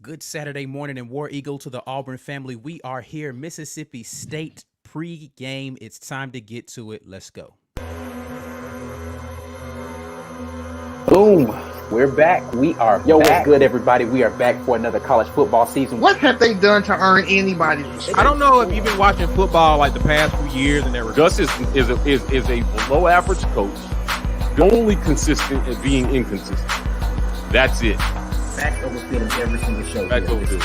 Good Saturday morning and War Eagle to the Auburn family. We are here, Mississippi State pregame. It's time to get to it. Let's go. Boom. We're back. We are What's good, everybody? We are back for another college football season. What have they done to earn anybody's respect? I don't know if you've been watching football like the past few years and they're Gus is a below average coach, only consistent at being inconsistent. That's it. Back over film every single show. Back over film.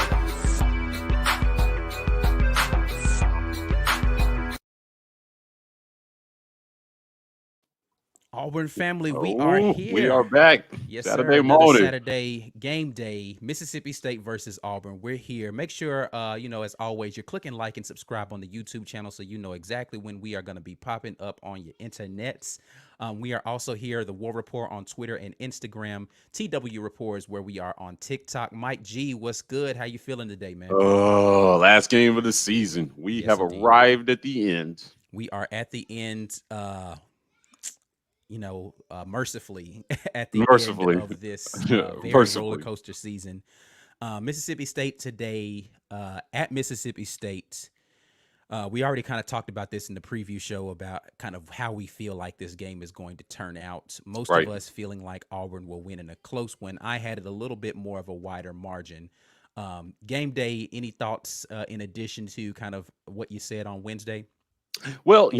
Auburn family, we are here. We are back. Yes, Saturday sir. morning. Saturday game day, Mississippi State versus Auburn. We're here. Make sure, as always, you're clicking like and subscribe on the YouTube channel so you know exactly when we are going to be popping up on your internets. We are also here, the War Report on Twitter and Instagram. TW Report is where we are on TikTok. Mike G, what's good? How you feeling today, man? Oh, last game of the season. We have arrived at the end. We are at the end. Mercifully at the end of this very roller coaster season. Mississippi State today at Mississippi State. We already kind of talked about this in the preview show about kind of how we feel like this game is going to turn out. Most of us feeling like Auburn will win in a close one. I had it a little bit more of a wider margin. Game day, any thoughts in addition to kind of what you said on Wednesday? Well,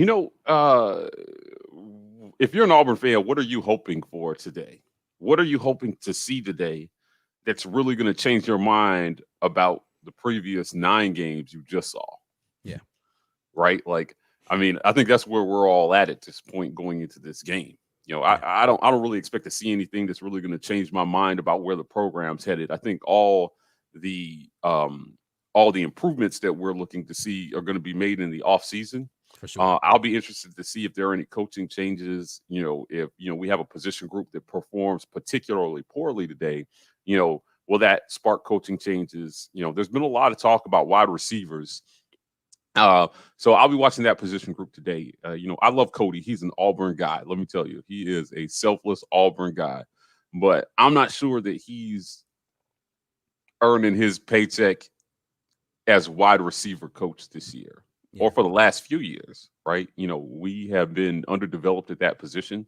if you're an Auburn fan, what are you hoping for today? What are you hoping to see today that's really going to change your mind about the previous 9 games you just saw? Yeah. Right? I think that's where we're all at this point going into this game. I don't really expect to see anything that's really going to change my mind about where the program's headed. I think all the improvements that we're looking to see are going to be made in the offseason. For sure. I'll be interested to see if there are any coaching changes. If we have a position group that performs particularly poorly today, will that spark coaching changes? There's been a lot of talk about wide receivers. So I'll be watching that position group today. I love Cody. He's an Auburn guy. Let me tell you, he is a selfless Auburn guy. But I'm not sure that he's earning his paycheck as wide receiver coach this year. Yeah. Or for the last few years, right? We have been underdeveloped at that position.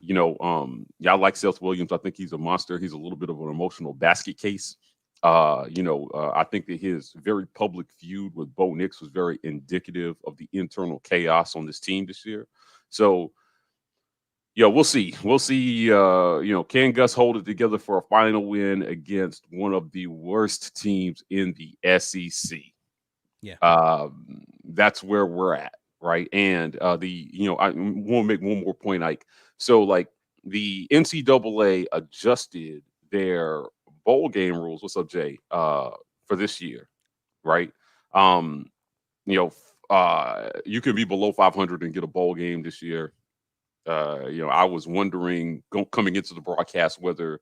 I like Seth Williams. I think he's a monster. He's a little bit of an emotional basket case. I think that his very public feud with Bo Nix was very indicative of the internal chaos on this team this year. So, we'll see. We'll see. Can Gus hold it together for a final win against one of the worst teams in the SEC? Yeah. That's where we're at, right? And I want to make one more point, Ike. So, the NCAA adjusted their bowl game rules. What's up, Jay? For this year, right? You can be below 500 and get a bowl game this year. I was wondering coming into the broadcast whether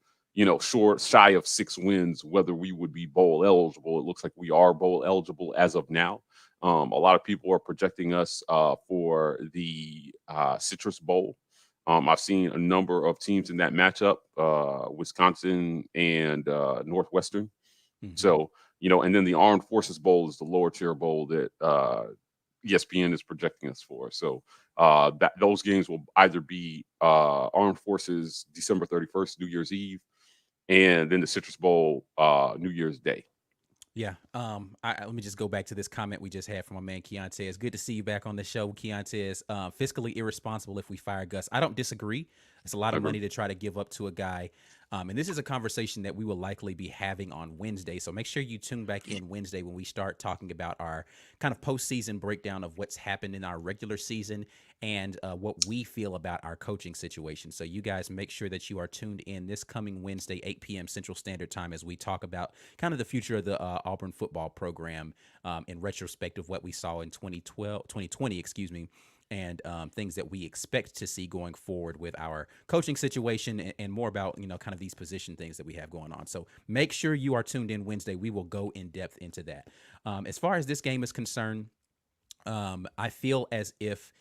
shy of 6 wins, whether we would be bowl eligible. It looks like we are bowl eligible as of now. A lot of people are projecting us for the Citrus Bowl. I've seen a number of teams in that matchup, Wisconsin and Northwestern. Mm-hmm. So, and then the Armed Forces Bowl is the lower tier bowl that ESPN is projecting us for. So those games will either be Armed Forces December 31st, New Year's Eve, and then the Citrus Bowl New Year's Day. Yeah. Let me just go back to this comment we just had from my man Keontae. It's good to see you back on the show, Keontae. Fiscally irresponsible if we fire Gus. I don't disagree. It's a lot of money to try to give up to a guy. And this is a conversation that we will likely be having on Wednesday. So make sure you tune back in Wednesday when we start talking about our kind of postseason breakdown of what's happened in our regular season and what we feel about our coaching situation. So you guys make sure that you are tuned in this coming Wednesday, 8 p.m. Central Standard Time, as we talk about kind of the future of the Auburn football program in retrospect of what we saw in 2020, and things that we expect to see going forward with our coaching situation and more about, kind of these position things that we have going on. So make sure you are tuned in Wednesday. We will go in depth into that. As far as this game is concerned, I feel as if,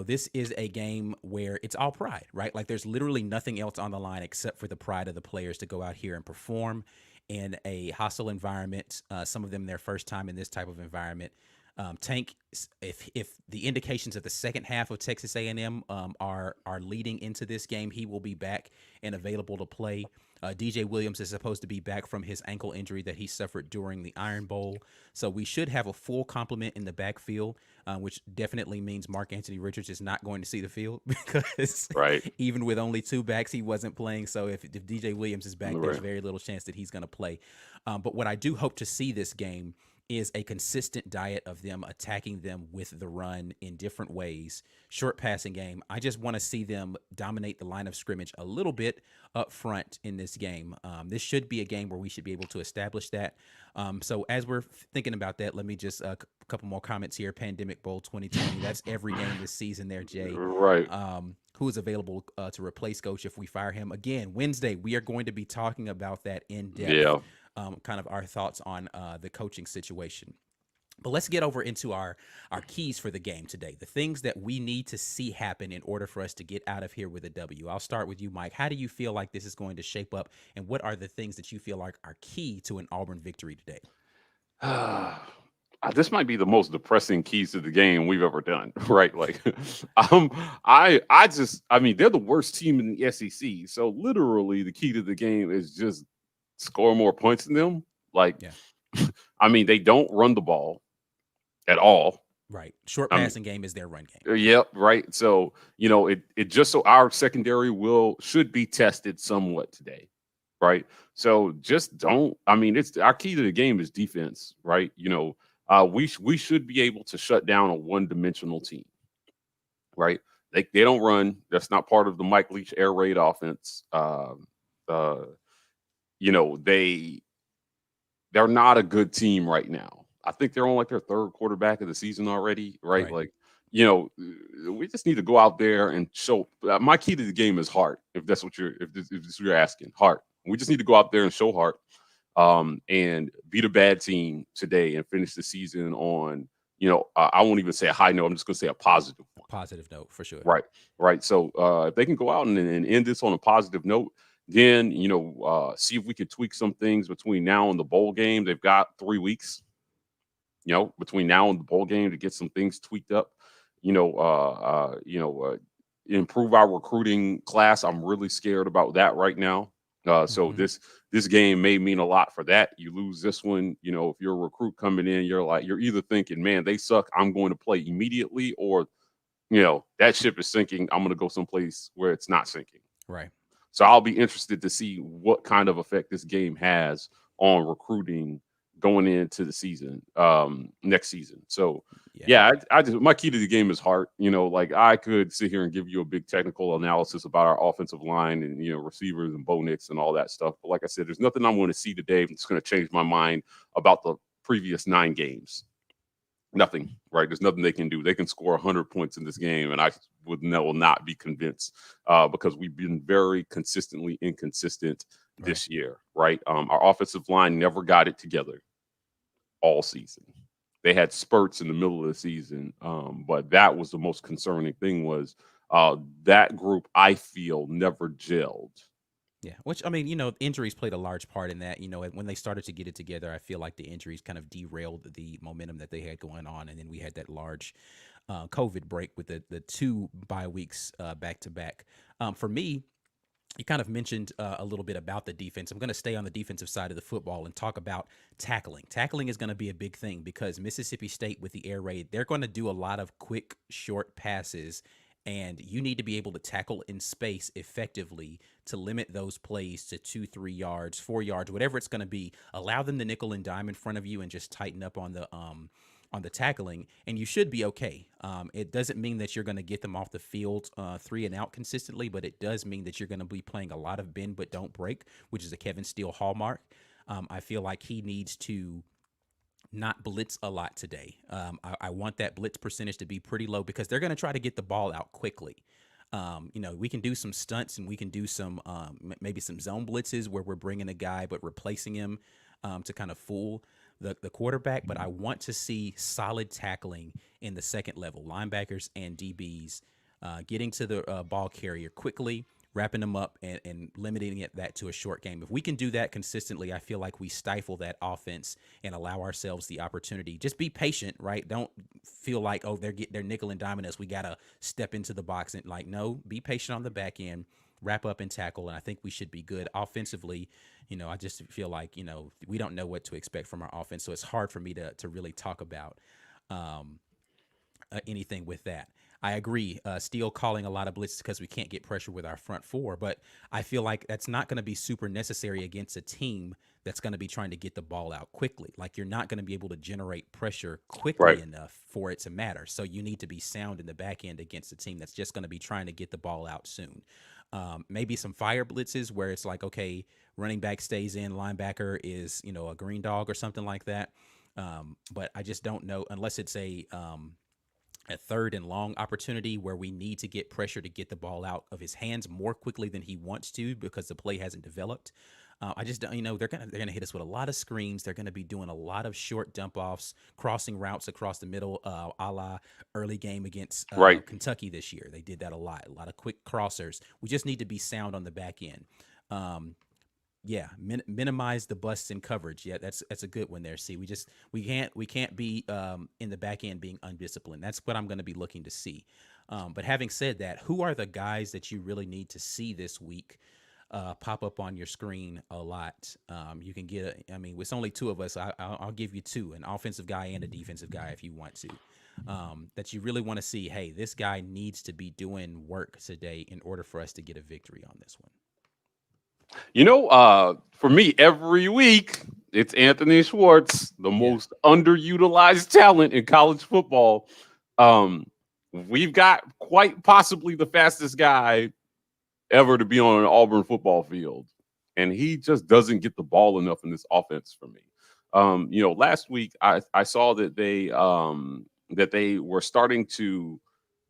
this is a game where it's all pride, right? Like there's literally nothing else on the line except for the pride of the players to go out here and perform in a hostile environment. Some of them their first time in this type of environment. Tank, if the indications of the second half of Texas A&M are leading into this game, he will be back and available to play. DJ Williams is supposed to be back from his ankle injury that he suffered during the Iron Bowl. So we should have a full complement in the backfield, which definitely means Mark Anthony Richards is not going to see the field because Right. even with only two backs, he wasn't playing. So if DJ Williams is back, there's Right. very little chance that he's going to play. But what I do hope to see this game is a consistent diet of them attacking them with the run in different ways. Short passing game. I just want to see them dominate the line of scrimmage a little bit up front in this game. This should be a game where we should be able to establish that. So as we're thinking about that, let me just a couple more comments here. Pandemic Bowl 2020. That's every game this season there, Jay. Right. Who is available to replace Coach if we fire him. Again, Wednesday, we are going to be talking about that in depth. Yeah. Kind of our thoughts on the coaching situation. But let's get over into our keys for the game today, the things that we need to see happen in order for us to get out of here with a W. I'll start with you, Mike. How do you feel like this is going to shape up, and what are the things that you feel like are key to an Auburn victory today? This might be the most depressing keys to the game we've ever done, right? Like, I mean, they're the worst team in the SEC. So literally, the key to the game is just score more points than them. Like, Yeah. I mean, they don't run the ball at all. Right. Short I mean, passing game is their run game. Yep, right. So it just so our secondary should be tested somewhat today, right? So just don't. I mean, it's our key to the game is defense, right? We should be able to shut down a one-dimensional team, right? They don't run. That's not part of the Mike Leach air raid offense. They're not a good team right now. I think they're on like their third quarterback of the season already, right? Right. Like, we just need to go out there and show. My key to the game is heart. If this is what you're asking, heart. We just need to go out there and show heart, and beat a bad team today and finish the season on, I won't even say a high note. I'm just going to say a positive one. Positive note for sure. Right. So if they can go out and end this on a positive note, then, see if we can tweak some things between now and the bowl game. They've got 3 weeks, between now and the bowl game to get some things tweaked up, improve our recruiting class. I'm really scared about that right now. So this game may mean a lot for that. You lose this one, if you're a recruit coming in, you're either thinking, man, they suck, I'm going to play immediately, or, that ship is sinking, I'm going to go someplace where it's not sinking. Right. So I'll be interested to see what kind of effect this game has on recruiting going into the season, next season. So I just, my key to the game is heart. Like I could sit here and give you a big technical analysis about our offensive line and, receivers and Bo Nix and all that stuff. But like I said, there's nothing I'm going to see today that's going to change my mind about the previous 9 games. Nothing, right? There's nothing they can do. They can score 100 points in this game, and I will not be convinced because we've been very consistently inconsistent this year, right? Our offensive line never got it together all season. They had spurts in the middle of the season, but that was the most concerning thing was that group, I feel, never gelled. Yeah, which, I mean, injuries played a large part in that. When they started to get it together, I feel like the injuries kind of derailed the momentum that they had going on. And then we had that large COVID break with the 2 bye weeks back to back. For me, you kind of mentioned a little bit about the defense. I'm going to stay on the defensive side of the football and talk about tackling. Tackling is going to be a big thing because Mississippi State with the air raid, they're going to do a lot of quick, short passes. And you need to be able to tackle in space effectively to limit those plays to 2, 3 yards, 4 yards, whatever it's going to be. Allow them to nickel and dime in front of you and just tighten up on the tackling, and you should be okay. It doesn't mean that you're going to get them off the field 3 and out consistently, but it does mean that you're going to be playing a lot of bend but don't break, which is a Kevin Steele hallmark. I feel like he needs to not blitz a lot today. I want that blitz percentage to be pretty low because they're going to try to get the ball out quickly. We can do some stunts and we can do some maybe some zone blitzes where we're bringing a guy but replacing him to kind of fool the quarterback. But I want to see solid tackling in the second level, linebackers and DBs getting to the ball carrier quickly, wrapping them up and limiting that to a short game. If we can do that consistently, I feel like we stifle that offense and allow ourselves the opportunity. Just be patient, right? Don't feel like, oh, they're nickel and diming us, we gotta step into the box. And like, no, be patient on the back end, wrap up and tackle, and I think we should be good offensively. I just feel like we don't know what to expect from our offense, so it's hard for me to really talk about um, anything with that. I agree. Steele calling a lot of blitzes because we can't get pressure with our front four, but I feel like that's not going to be super necessary against a team that's going to be trying to get the ball out quickly. Like, you're not going to be able to generate pressure quickly Right. enough for it to matter. So you need to be sound in the back end against a team that's just going to be trying to get the ball out soon. Maybe some fire blitzes where it's like, okay, running back stays in, linebacker is, a green dog or something like that. But I just don't know unless it's a third and long opportunity where we need to get pressure to get the ball out of his hands more quickly than he wants to because the play hasn't developed. I just don't, they're gonna hit us with a lot of screens. They're gonna be doing a lot of short dump offs, crossing routes across the middle, a la early game against Right. Kentucky this year. They did that a lot of quick crossers. We just need to be sound on the back end. Yeah, minimize the busts in coverage. Yeah, that's a good one there. See, we can't be in the back end being undisciplined. That's what I'm going to be looking to see. But having said that, who are the guys that you really need to see this week pop up on your screen a lot? You can get. It's only two of us. I'll give you two: an offensive guy and a defensive guy, if you want to. That you really want to see. Hey, this guy needs to be doing work today in order for us to get a victory on this one. For me, every week it's Anthony Schwartz, the most underutilized talent in college football. We've got quite possibly the fastest guy ever to be on an Auburn football field, and he just doesn't get the ball enough in this offense for me. Last week I saw that they were starting to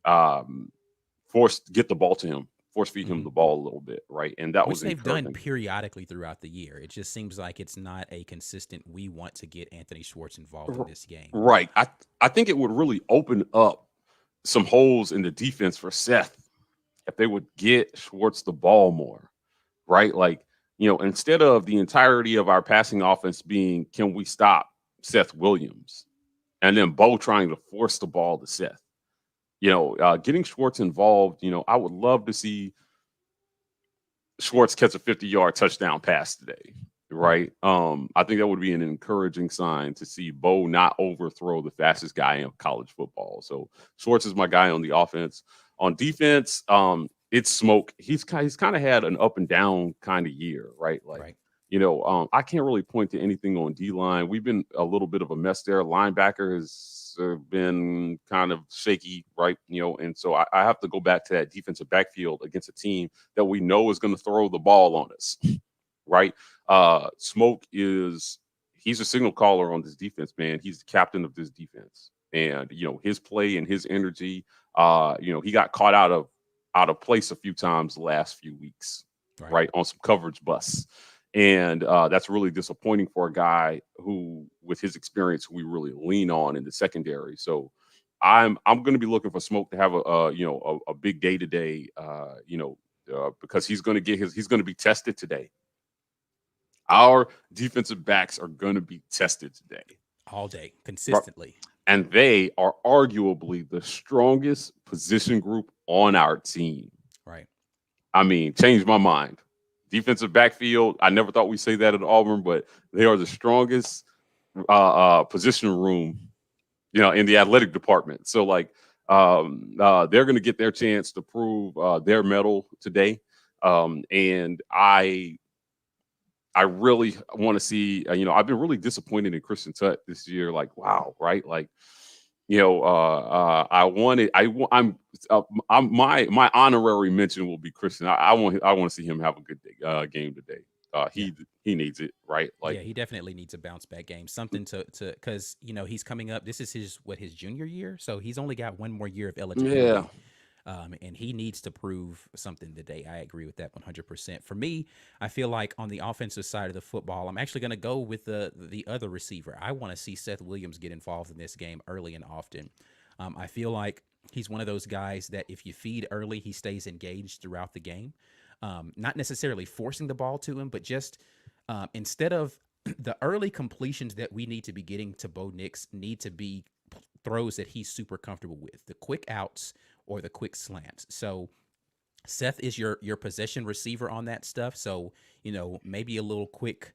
get the ball to him, force feed him the ball a little bit, right? And that Which was they've done encouraging. periodically throughout the year. It just seems like it's not a consistent, we want to get Anthony Schwartz involved in this game. Right. I think it would really open up some holes in the defense for Seth if they would get Schwartz the ball more, right? Like, instead of the entirety of our passing offense being, can we stop Seth Williams? And then Bo trying to force the ball to Seth. Getting Schwartz involved, I would love to see Schwartz catch a 50-yard touchdown pass today, right? I think that would be an encouraging sign to see Bo not overthrow the fastest guy in college football. So Schwartz is my guy on the offense. On defense, it's Smoke. He's kind of had an up and down kind of year, right? Like, Right. I can't really point to anything on D-line. We've been a little bit of a mess there. Linebacker has been kind of shaky, right? And so I have to go back to that defensive backfield against a team that we know is going to throw the ball on us, right? Smoke he's a signal caller on this defense, man. He's the captain of this defense. And, his play and his energy, he got caught out of place a few times the last few weeks, right? On some coverage busts. And that's really disappointing for a guy who, with his experience, we really lean on in the secondary. So I'm going to be looking for Smoke to have a big day today, because he's going to be tested today. Our defensive backs are going to be tested today. All day, consistently. And they are arguably the strongest position group on our team. Right. Changed my mind. Defensive backfield, I never thought we'd say that at Auburn, but they are the strongest position room, in the athletic department. So, they're going to get their chance to prove their mettle today. And I really want to see, I've been really disappointed in Christian Tutt this year. Like, wow, right? Like, my honorary mention will be Christian. I want to see him have a good day, game today. He needs it, right? Like, yeah, he definitely needs a bounce back game. Something to because he's coming up. This is his junior year, so he's only got one more year of eligibility. Yeah. And he needs to prove something today. I agree with that 100%. For me, I feel like on the offensive side of the football, I'm actually going to go with the other receiver. I want to see Seth Williams get involved in this game early and often. I feel like he's one of those guys that if you feed early, he stays engaged throughout the game. not necessarily forcing the ball to him, but just instead of the early completions that we need to be getting to Bo Nix need to be throws that he's super comfortable with, the quick outs or the quick slants. So Seth is your possession receiver on that stuff. So, maybe a little quick,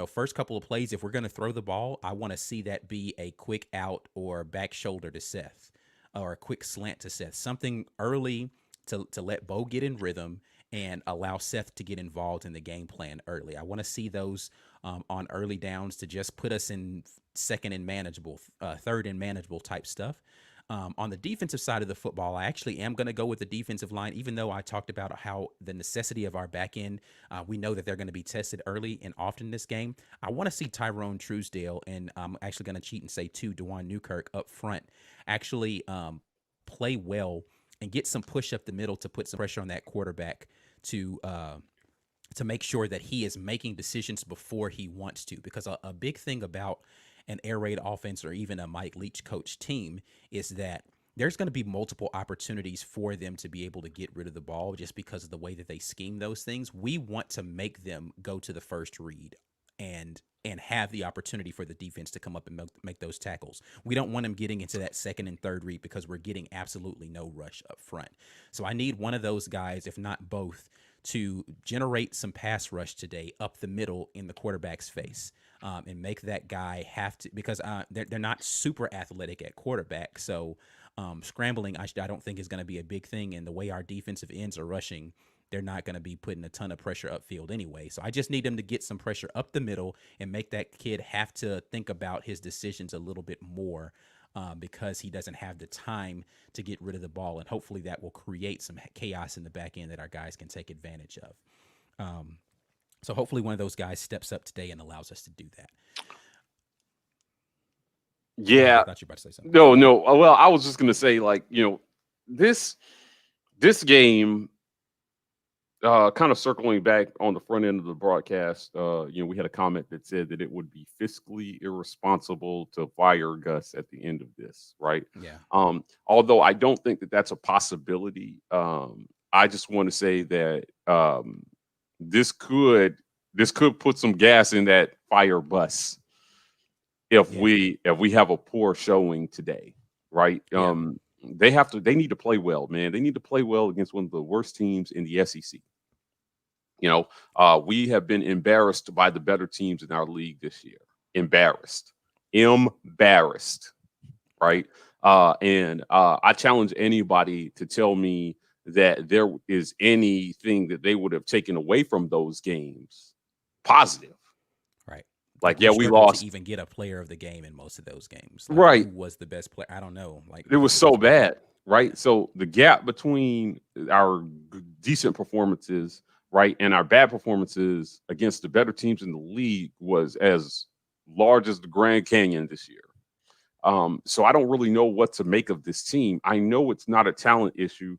first couple of plays, if we're going to throw the ball, I want to see that be a quick out or back shoulder to Seth or a quick slant to Seth. Something early to let Bo get in rhythm and allow Seth to get involved in the game plan early. I want to see those on early downs to just put us in second and manageable, third and manageable type stuff. On the defensive side of the football, I actually am going to go with the defensive line, even though I talked about how the necessity of our back end, we know that they're going to be tested early and often in this game. I want to see Tyrone Truesdale, and I'm actually going to cheat and say Dewan Newkirk up front, actually play well and get some push up the middle to put some pressure on that quarterback to make sure that he is making decisions before he wants to. Because a big thing about an air raid offense or even a Mike Leach coach team is that there's going to be multiple opportunities for them to be able to get rid of the ball just because of the way that they scheme those things. We want to make them go to the first read and have the opportunity for the defense to come up and make those tackles. We don't want them getting into that second and third read because we're getting absolutely no rush up front. So I need one of those guys, if not both, to generate some pass rush today up the middle in the quarterback's face. And make that guy have to, because they're not super athletic at quarterback. So scrambling, I don't think is going to be a big thing. And the way our defensive ends are rushing, they're not going to be putting a ton of pressure upfield anyway. So I just need them to get some pressure up the middle and make that kid have to think about his decisions a little bit more because he doesn't have the time to get rid of the ball. And hopefully that will create some chaos in the back end that our guys can take advantage of. So hopefully one of those guys steps up today and allows us to do that. Yeah. I thought you were about to say something. No. Well, I was just going to say, this game, kind of circling back on the front end of the broadcast, we had a comment that said that it would be fiscally irresponsible to fire Gus at the end of this, right? Yeah. Although I don't think that that's a possibility, I just want to say that this could put some gas in that fire bus if we have a poor showing today, right? Yeah. They need to play well, man. They need to play well against one of the worst teams in the SEC. We have been embarrassed by the better teams in our league this year. Embarrassed, right? And I challenge anybody to tell me that there is anything that they would have taken away from those games positive. Right. We lost. To even get a player of the game in most of those games. Right. Who was the best player? I don't know. It was so bad, right? So the gap between our decent performances, right, and our bad performances against the better teams in the league was as large as the Grand Canyon this year. So I don't really know what to make of this team. I know it's not a talent issue,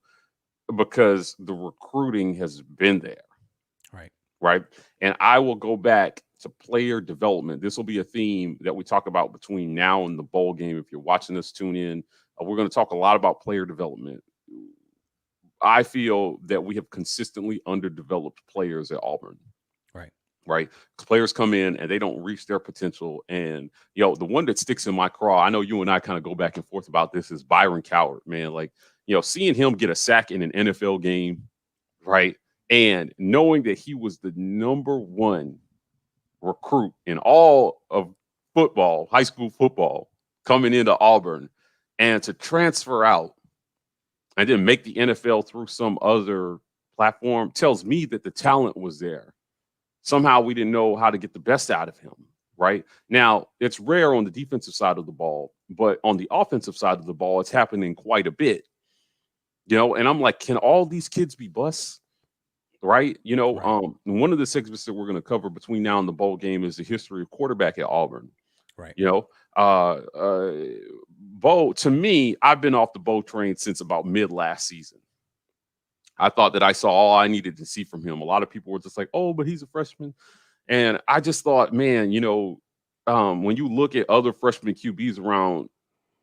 because the recruiting has been there. Right. And I will go back to player development. This will be a theme that we talk about between now and the bowl game. If you're watching us, tune in. We're going to talk a lot about player development. I feel that we have consistently underdeveloped players at Auburn. Right. Players come in and they don't reach their potential. And, the one that sticks in my craw, I know you and I kind of go back and forth about this, is Byron Coward, man. Seeing him get a sack in an NFL game, right? And knowing that he was the number one recruit in all of football, high school football, coming into Auburn, and to transfer out and then make the NFL through some other platform tells me that the talent was there. Somehow we didn't know how to get the best out of him, right? Now, it's rare on the defensive side of the ball, but on the offensive side of the ball, it's happening quite a bit. And I'm like, can all these kids be busts? Right. One of the segments that we're going to cover between now and the bowl game is the history of quarterback at Auburn. Right. Bo, to me, I've been off the Bo train since about mid last season. I thought that I saw all I needed to see from him. A lot of people were just like, oh, but he's a freshman. And I just thought, man, when you look at other freshman QBs around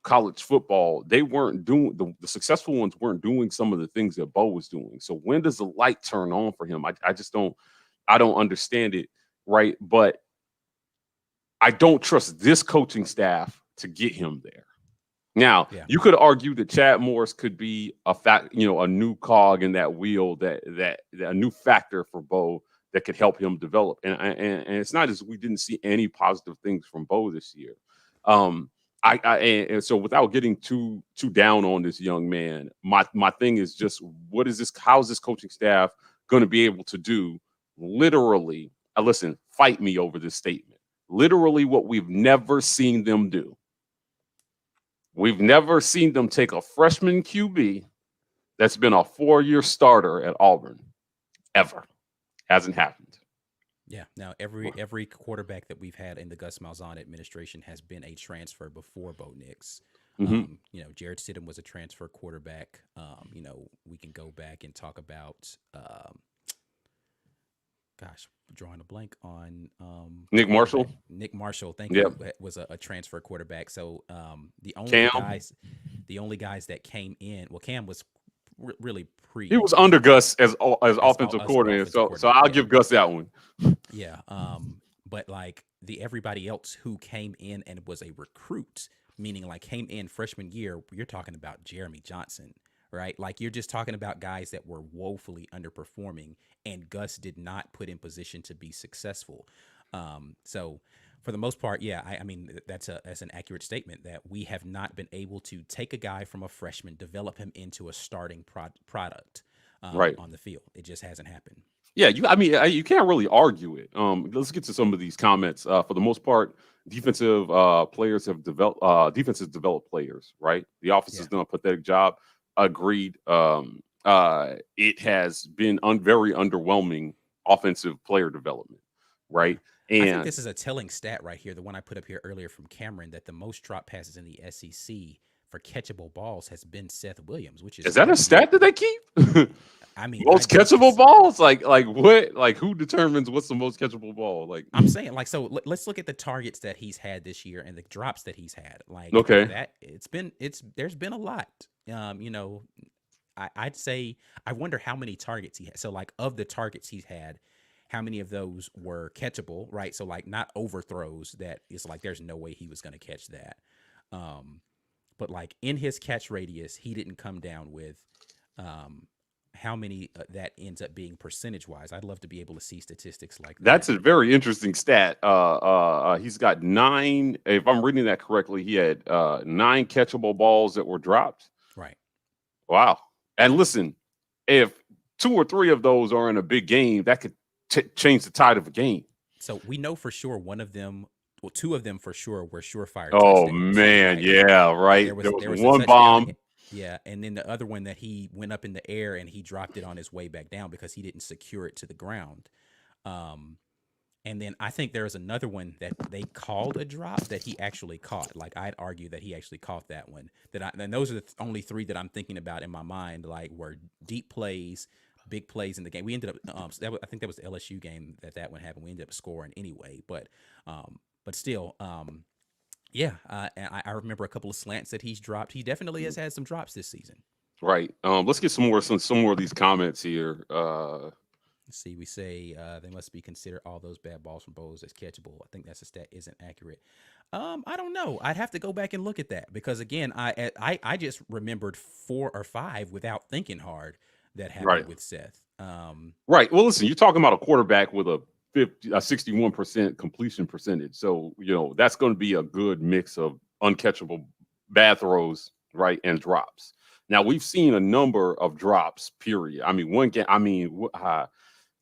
college football, they weren't doing the successful ones weren't doing some of the things that Bo was doing. So when does the light turn on for him? I just don't understand it, right? But I don't trust this coaching staff to get him there. Now, you could argue that Chad Morris could be a new cog in that wheel, that a new factor for Bo that could help him develop. And it's not as we didn't see any positive things from Bo this year. And so without getting too down on this young man, my thing is just how is this coaching staff going to be able to do literally, listen, fight me over this statement, literally what we've never seen them do. We've never seen them take a freshman QB that's been a 4-year starter at Auburn. Ever. Hasn't happened. Yeah. Now, every quarterback that we've had in the Gus Malzahn administration has been a transfer before Bo Nix. Mm-hmm. Jared Stidham was a transfer quarterback. We can go back and talk about, drawing a blank on Nick Marshall. Nick Marshall, thank you, was a transfer quarterback. So the only guys that came in, well, Cam was really he was under Gus as offensive coordinator. So I'll give Gus that one. Yeah. But like everybody else who came in and was a recruit, meaning like came in freshman year, you're talking about Jeremy Johnson, right? Like you're just talking about guys that were woefully underperforming, and Gus did not put in position to be successful. So for the most part, I mean, that's an accurate statement that we have not been able to take a guy from a freshman, develop him into a starting product on the field. It just hasn't happened. Yeah, you can't really argue it. Let's get to some of these comments. For the most part, defensive players have developed. Defenses develop players, right? The offense has done a pathetic job. Agreed. It has been very underwhelming offensive player development, right? And I think this is a telling stat right here, the one I put up here earlier from Cameron, that the most drop passes in the SEC for catchable balls has been Seth Williams, which is that a stat that they keep? I mean, most catchable balls, like what? Like who determines what's the most catchable ball? Like I'm saying, like, so let's look at the targets that he's had this year and the drops that he's had. Like, there's been a lot. I'd say I wonder how many targets he had. So like of the targets he's had, how many of those were catchable, right? So like not overthrows that it's like there's no way he was going to catch that. But like in his catch radius, he didn't come down with how many that ends up being percentage wise. I'd love to be able to see statistics like that. That's a very interesting stat. He's got 9. If I'm reading that correctly, he had 9 catchable balls that were dropped. Right. Wow. And listen, if 2 or 3 of those are in a big game, that could change the tide of a game. So we know for sure 2 of them for sure were surefire. Oh man, right? Yeah, right. There was one bomb. Yeah, and then the other one that he went up in the air and he dropped it on his way back down because he didn't secure it to the ground. And then I think there was another one that they called a drop that he actually caught. Like I'd argue that he actually caught that one. And those are the only 3 that I'm thinking about in my mind, like were deep plays, big plays in the game. We ended up, I think that was the LSU game that one happened. We ended up scoring anyway, but still, and I remember a couple of slants that he's dropped. He definitely has had some drops this season. Right. Let's get some more of these comments here. Let's see. We say they must be considered all those bad balls from Bose as catchable. I think that's a stat isn't accurate. I don't know. I'd have to go back and look at that because again, I just remembered 4 or 5 without thinking hard that happened with Seth. Right. Well, listen, you're talking about a quarterback with a 61% completion percentage. So, that's going to be a good mix of uncatchable bad throws, right, and drops. Now, we've seen a number of drops, period. I mean, one game,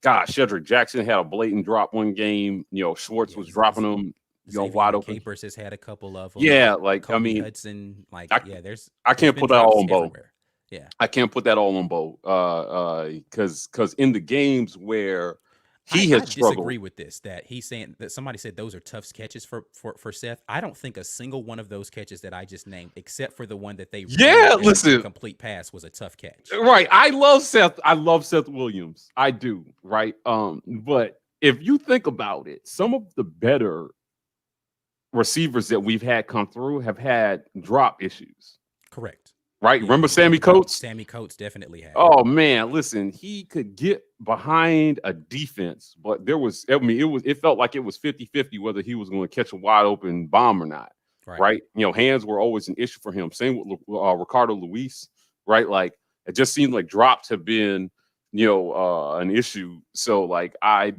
Shedrick Jackson had a blatant drop one game. Schwartz was dropping them, wide open. Capers has had a couple of them. Yeah, like, Kobe Hudson, like, I can't put that all on Bo. Everywhere. Yeah. I can't put that all on Bo because in the games where I disagree with this, that he's saying that somebody said those are tough catches for Seth. I don't think a single one of those catches that I just named, except for the one that they listen, complete pass was a tough catch. Right. I love Seth Williams. I do. Right. But if you think about it, some of the better receivers that we've had come through have had drop issues. Correct. Right? Remember Sammy Coates? Sammy Coates definitely had. Oh man, listen, he could get behind a defense, but it felt like it was 50-50 whether he was going to catch a wide open bomb or not. Right? Hands were always an issue for him. Same with Ricardo Luis, right? Like it just seemed like drops have been, an issue. So like I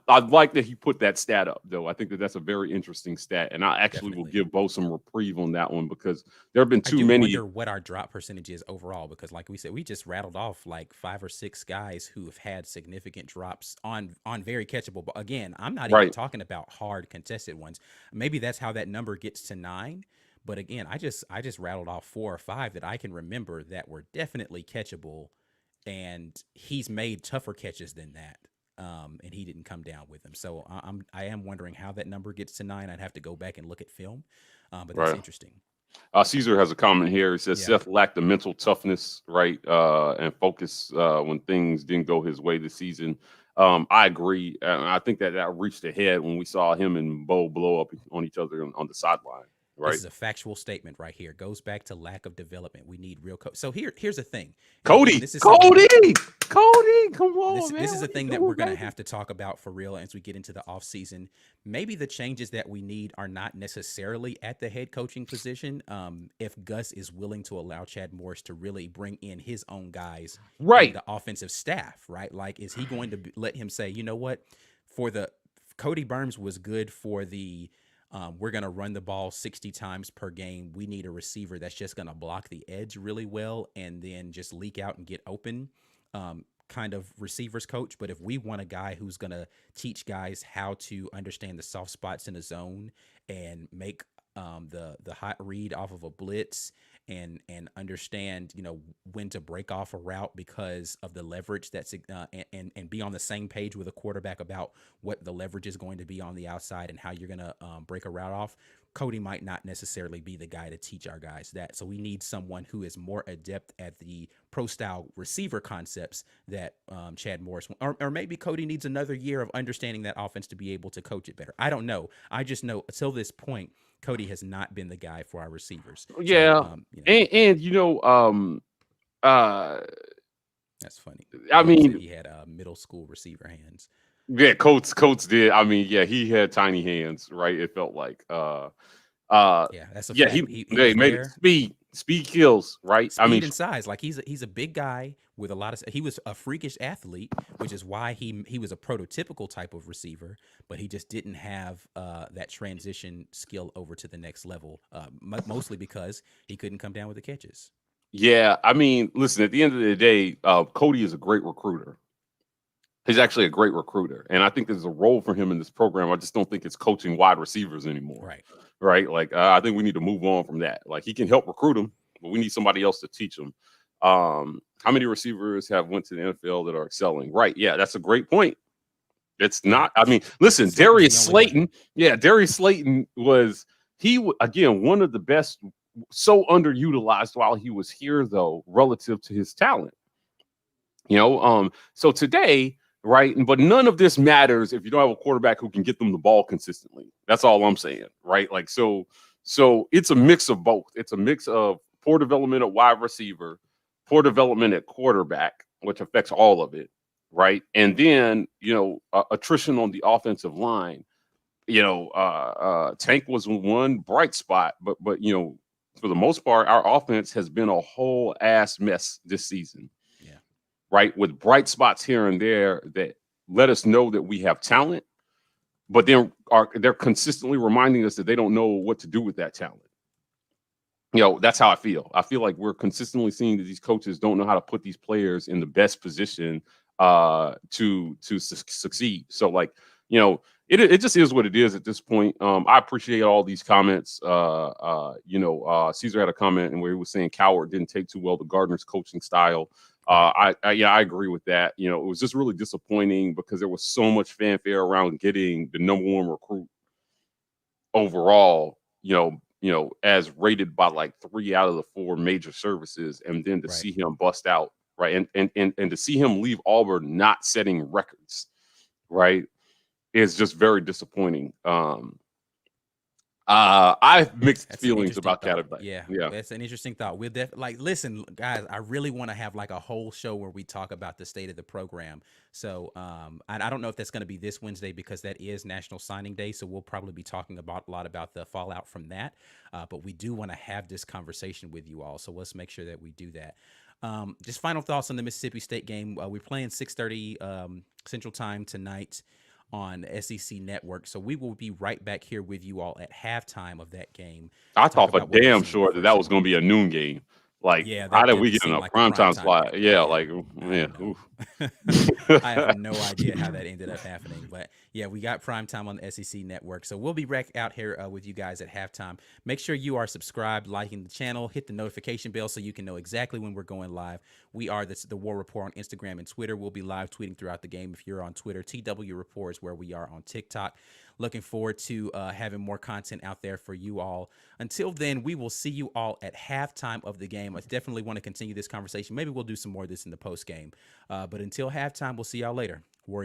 like that he put that stat up, though. I think that's a very interesting stat, and I actually will give Bo some reprieve on that one because there have been too many. I wonder what our drop percentage is overall, because like we said, we just rattled off like 5 or 6 guys who have had significant drops on very catchable. But again, I'm not even talking about hard contested ones. Maybe that's how that number gets to 9. But again, I just rattled off 4 or 5 that I can remember that were definitely catchable, and he's made tougher catches than that. And he didn't come down with them. So I am wondering how that number gets to 9. I'd have to go back and look at film, but that's interesting. Caesar has a comment here. He says Seth lacked the mental toughness, right, and focus when things didn't go his way this season. I agree. I think that reached ahead when we saw him and Bo blow up on each other on the sideline. Right. This is a factual statement right here. Goes back to lack of development. We need real coach. So here's the thing. Cody, come on, man. This is a thing that we're going to have to talk about for real as we get into the offseason. Maybe the changes that we need are not necessarily at the head coaching position. If Gus is willing to allow Chad Morris to really bring in his own guys, right, the offensive staff, right? Like, is he going to let him say, you know what, Cody Burns was good for the we're going to run the ball 60 times per game. We need a receiver that's just going to block the edge really well and then just leak out and get open kind of receivers coach. But if we want a guy who's going to teach guys how to understand the soft spots in a zone and make the hot read off of a blitz and understand, when to break off a route because of the leverage that's and be on the same page with a quarterback about what the leverage is going to be on the outside and how you're going to break a route off. Cody might not necessarily be the guy to teach our guys that. So we need someone who is more adept at the pro style receiver concepts that Chad Morris, or maybe Cody needs another year of understanding that offense to be able to coach it better. I don't know. I just know until this point, Cody has not been the guy for our receivers. Yeah. That's funny. I mean, he had middle school receiver hands. Yeah, Coates did. I mean, yeah, he had tiny hands, right? It felt like that's a fact. He made it speed kills, right? Speed and size. Like he's a big guy with a lot of. He was a freakish athlete, which is why he was a prototypical type of receiver, but he just didn't have that transition skill over to the next level, mostly because he couldn't come down with the catches. Yeah, I mean, listen, at the end of the day, Cody is a great recruiter. He's actually a great recruiter, and I think there's a role for him in this program. I just don't think it's coaching wide receivers anymore. Right? Like, I think we need to move on from that. Like, he can help recruit them, but we need somebody else to teach them. How many receivers have went to the NFL that are excelling? Right? Yeah, that's a great point. It's not. I mean, listen, Darius Slayton. Yeah, Darius Slayton was again one of the best. So underutilized while he was here, though, relative to his talent. So today. Right. But none of this matters if you don't have a quarterback who can get them the ball consistently. That's all I'm saying. Right. Like, so it's a mix of both. It's a mix of poor development at wide receiver, poor development at quarterback, which affects all of it. Right. And then, attrition on the offensive line. Tank was one bright spot, but for the most part, our offense has been a whole ass mess this season. Right, with bright spots here and there that let us know that we have talent, but then they're consistently reminding us that they don't know what to do with that talent. That's how I feel. I feel like we're consistently seeing that these coaches don't know how to put these players in the best position to succeed. So, like, it just is what it is at this point. I appreciate all these comments. Caesar had a comment and where he was saying Coward didn't take too well to Gardner's coaching style. I agree with that. It was just really disappointing because there was so much fanfare around getting the number 1 recruit overall, as rated by like 3 out of the 4 major services. And then to see him bust out, right. And to see him leave Auburn not setting records, right, is just very disappointing. I have mixed That's an feelings interesting about thought. Catterback. Yeah, Yeah. that's an interesting thought. We'll listen, guys. I really want to have like a whole show where we talk about the state of the program. So, I don't know if that's going to be this Wednesday because that is National Signing Day. So we'll probably be talking a lot about the fallout from that. But we do want to have this conversation with you all. So let's make sure that we do that. Just final thoughts on the Mississippi State game. We're playing 6:30 Central Time tonight on SEC Network. So we will be right back here with you all at halftime of that game. I Talk thought for about what we've damn seen in the sure that first that was half. going to be a noon game. Like, Yeah, how that did we didn't get in seem a like a primetime primetime slot? game. Yeah, Yeah, like, I man, don't know. oof. I have no idea how that ended up happening. But yeah, we got primetime on the SEC Network. So we'll be back out here with you guys at halftime. Make sure you are subscribed, liking the channel, hit the notification bell so you can know exactly when we're going live. We are the War Report on Instagram and Twitter. We'll be live tweeting throughout the game if you're on Twitter. TW Report is where we are on TikTok. Looking forward to having more content out there for you all. Until then, we will see you all at halftime of the game. I definitely want to continue this conversation. Maybe we'll do some more of this in the post game. But until halftime, we'll see y'all later. War Eagle.